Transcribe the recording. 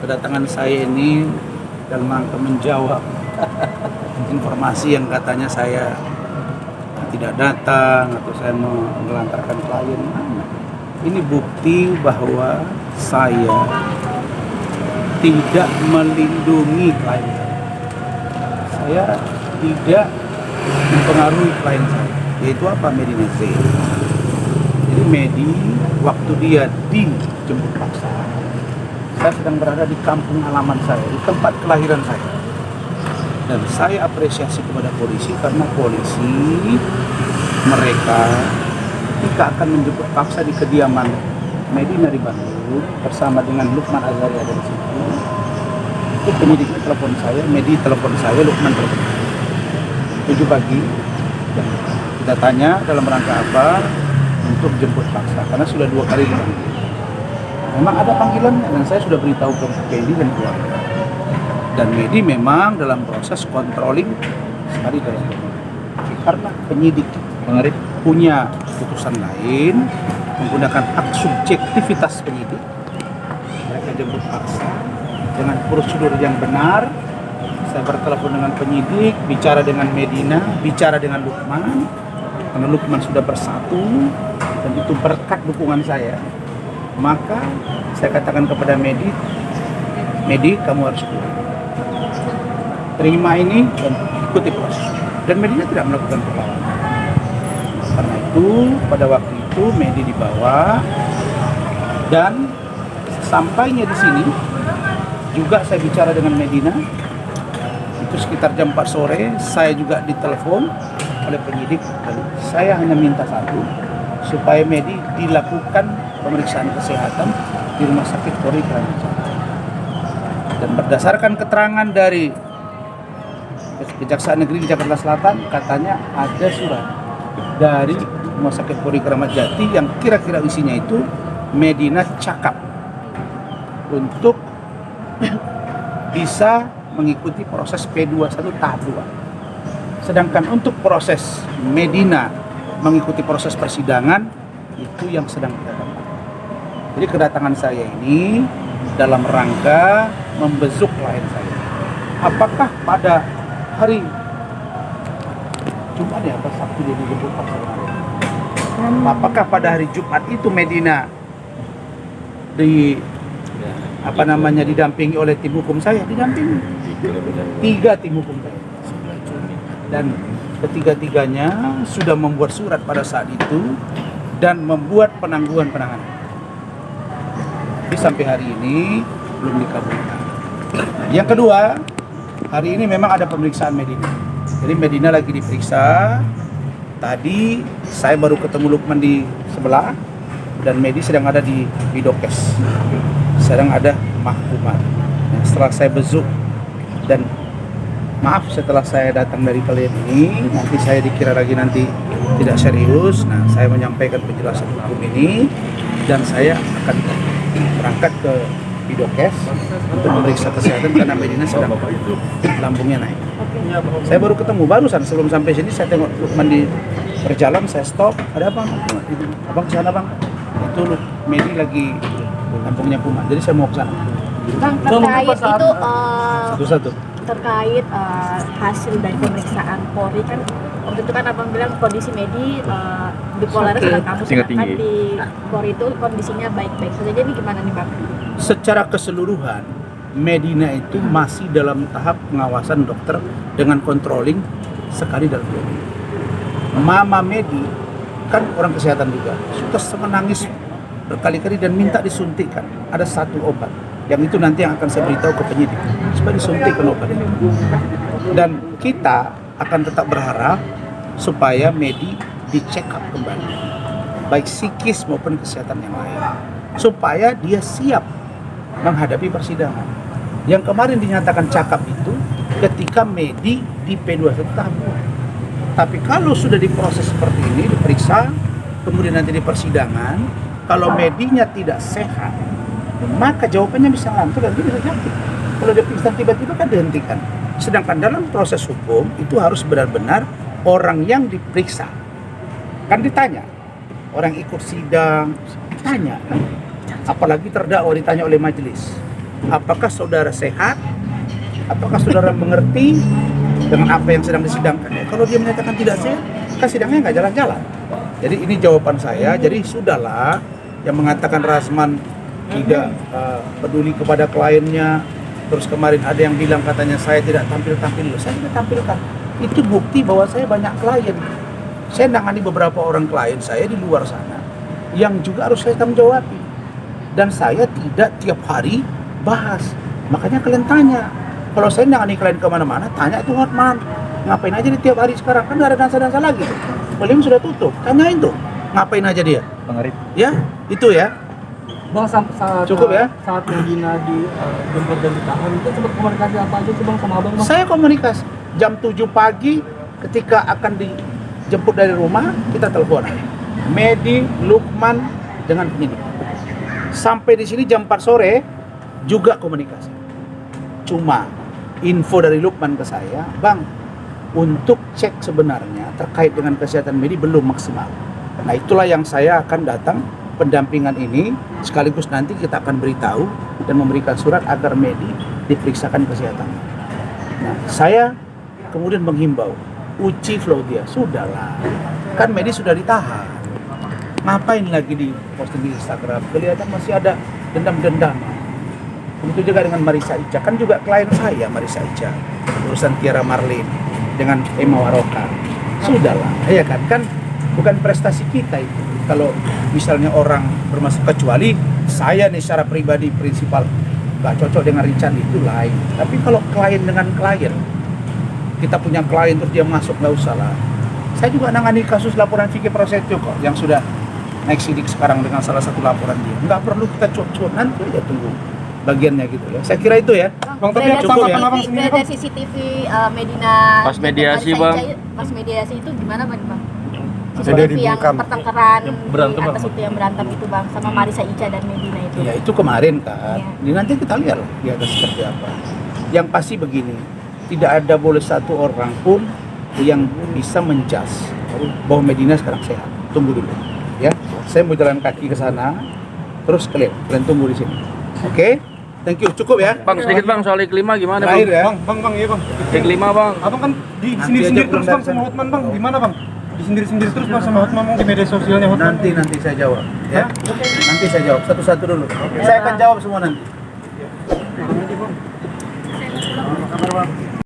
kedatangan saya ini dalam rangka menjawab informasi yang katanya saya tidak datang atau saya menelantarkan klien. Ini bukti bahwa saya tidak melindungi klien saya. Saya tidak mempengaruhi klien saya, yaitu apa? Medina Z. Jadi Medi, waktu dia dijemput paksa, saya sedang berada di kampung halaman saya, di tempat kelahiran saya. Dan saya apresiasi kepada polisi karena polisi mereka ketika akan menjemput paksa di kediaman Medina di Bandung bersama dengan Lukman Azhari ada di situ. Itu penyidik telepon saya, Medi telepon saya, Lukman telepon saya. 7 pagi. Dan kita tanya dalam rangka apa untuk jemput paksa karena sudah 2 kali dipanggil. Memang ada panggilannya dan saya sudah beritahu ke Medi dan keluarga. Dan Medi memang dalam proses controlling sekali dalam karena penyidik punya keputusan lain menggunakan hak subjektivitas penyidik. Mereka jemput paksa dengan prosedur yang benar. Saya bertelepon dengan penyidik, bicara dengan Medina, bicara dengan Lukman, karena Lukman sudah bersatu dan itu berkat dukungan saya. Maka saya katakan kepada Medi, kamu harus keluar, terima ini dan ikuti proses. Dan Medina tidak melakukan perlawanan. Karena itu pada waktu itu Medi dibawa dan sampainya di sini juga saya bicara dengan Medina. Itu sekitar jam 4 sore saya juga ditelepon oleh penyidik. Saya hanya minta satu, supaya Medi dilakukan pemeriksaan kesehatan di Rumah Sakit Polri Kramat Jati. Dan berdasarkan keterangan dari Kejaksaan Negeri di Jakarta Selatan, katanya ada surat dari Rumah Sakit Polri Kramat Jati yang kira-kira isinya itu Medina cakap untuk bisa mengikuti proses P21 tahap 2. Sedangkan untuk proses Medina mengikuti proses persidangan itu yang sedang kita dapat. Jadi kedatangan saya ini dalam rangka membesuk klien saya. Apakah pada hari Jumat ya, atau Sabtu dia dijemput paksa kemarin? Apakah pada hari Jumat itu Medina didampingi oleh tim hukum saya? Didampingi 3 tim hukum saya. Dan ketiga-tiganya sudah membuat surat pada saat itu dan membuat penangguhan penahanan. Tapi sampai hari ini belum dikabulkan. Yang kedua, hari ini memang ada pemeriksaan Medina. Jadi Medina lagi diperiksa. Tadi saya baru ketemu Lukman di sebelah dan Medi sedang ada di Bidokes. Sedang ada mahkumat. Setelah saya besuk dan maaf setelah saya datang dari kalian ini, nanti saya dikira lagi nanti tidak serius. Nah, saya menyampaikan penjelasan hukum ini dan saya akan berangkat ke Bidokes untuk memeriksa kesehatan karena Medina sedang lambungnya naik. Saya baru ketemu barusan sebelum sampai sini saya tengok Lukman di berjalan, saya stop. Ada apa? Abang kesana bang. Itu Medi lagi lambungnya kumat, jadi saya mau kesana. Bang, terkait itu satu-satu. Terkait hasil dari pemeriksaan Polri kan waktu itu kan abang bilang kondisi Medi bipolar sedang kamu sedangkan di Polri itu kondisinya baik-baik saja. Jadi gimana nih bang? Secara keseluruhan Medina itu masih dalam tahap pengawasan dokter dengan controlling sekali dalam 2 minggu. Mama Medi kan orang kesehatan juga, suka menangis berkali-kali dan minta disuntikkan. Ada 1 obat yang itu nanti yang akan saya beritahu ke penyidik supaya disuntikkan obat itu. Dan kita akan tetap berharap supaya Medi dicek up kembali, baik psikis maupun kesehatan yang lain, supaya dia siap menghadapi persidangan. Yang kemarin dinyatakan cakap itu ketika Medi di P21 tahap 2. Tapi kalau sudah diproses seperti ini, diperiksa, kemudian nanti di persidangan, kalau Medinya tidak sehat, maka jawabannya bisa ngantuk dan dia bisa jatuh. Kalau dia pingsan tiba-tiba kan dihentikan. Sedangkan dalam proses hukum itu harus benar-benar orang yang diperiksa. Kan ditanya, orang ikut sidang, ditanya kan. Apalagi terdakwa ditanya oleh majelis. apakah saudara sehat, apakah saudara mengerti dengan apa yang sedang disidangkan. Kalau dia menyatakan tidak sehat, kan sidangnya nggak jalan-jalan. Jadi ini jawaban saya. Jadi sudahlah, yang mengatakan Rasman tidak peduli kepada kliennya. Terus kemarin ada yang bilang katanya saya tidak tampil-tampil. Saya tidak tampilkan. Itu bukti bahwa saya banyak klien. Saya nangani beberapa orang klien saya di luar sana yang juga harus saya tanggung jawabi. Dan saya tidak tiap hari bahas. Makanya kalian tanya. Kalau saya nangani klien kemana-mana, tanya itu Hotman. Ngapain aja dia tiap hari sekarang? Kan gak ada dansa-dansa lagi tuh. Boleh sudah tutup. Tanyain tuh. Ngapain aja dia? Bang Arif. Ya, itu ya. Bang, saat Cukup ya? Saat Medina dijemput dan ditahan itu sempat komunikasi apa aja sih bang sama abang bang? Saya komunikasi jam 7 pagi ketika akan dijemput dari rumah, kita telepon. Medi, Lukman dengan penyidik. Sampai di sini jam 4 sore juga komunikasi. Cuma info dari Lukman ke saya, Bang, untuk cek sebenarnya terkait dengan kesehatan Medi belum maksimal. Nah, itulah yang saya akan datang pendampingan ini, sekaligus nanti kita akan beritahu dan memberikan surat agar Medi diperiksakan kesehatannya. Nah, saya kemudian menghimbau, uji flow dia, sudahlah, kan Medi sudah ditahan, ngapain lagi di posting di Instagram, kelihatan masih ada dendam-dendam. Begitu juga dengan Marisa Ica, kan juga klien saya Marisa Ica, urusan Tiara Marlin dengan Emma Waroka, sudahlah, ya kan bukan prestasi kita itu. Kalau misalnya orang bermasalah, kecuali saya nih secara pribadi prinsipal nggak cocok dengan Richard, itu lain. Tapi kalau klien dengan klien, kita punya klien terus dia masuk, nggak usah lah. Saya juga nangani kasus laporan Vicky Prasetyo kok, yang sudah naik sidik sekarang dengan salah satu laporan dia. Nggak perlu kita cuap-cuap, nanti aja tunggu bagiannya gitu ya. Saya kira itu ya. Bang, tapi dari cukup ya? dari CCTV Medina Pas mediasi, Marisa Bang. Ica, pas mediasi itu gimana bang? Ada CCTV yang dibungkam. pertengkaran Yang berantem, di atas Bang. itu yang berantem itu bang, sama Marisa Ica dan Medina itu. Ya itu kemarin kan. Iya. Ini nanti kita lihat lah di atas seperti apa. Yang pasti begini, tidak ada boleh satu orang pun yang bisa menjas bahwa Medina sekarang sehat. Tunggu dulu, ya. Saya mau jalan kaki ke sana, terus kalian tunggu di sini. Oke? Thank you. Cukup ya. Bang, sedikit bang soal iklimah gimana Terakhir bang? ya. Bang, iya bang. Iklimah bang. Abang kan Nanti disindir-sindir aja terus belum bang sama datang. Hotman bang, gimana bang? Disindir-sindir terus bang sama Hotman bang di media sosialnya Hotman. Nanti saya jawab, ya. Nanti saya jawab satu-satu dulu. Saya akan jawab semua nanti. Bang.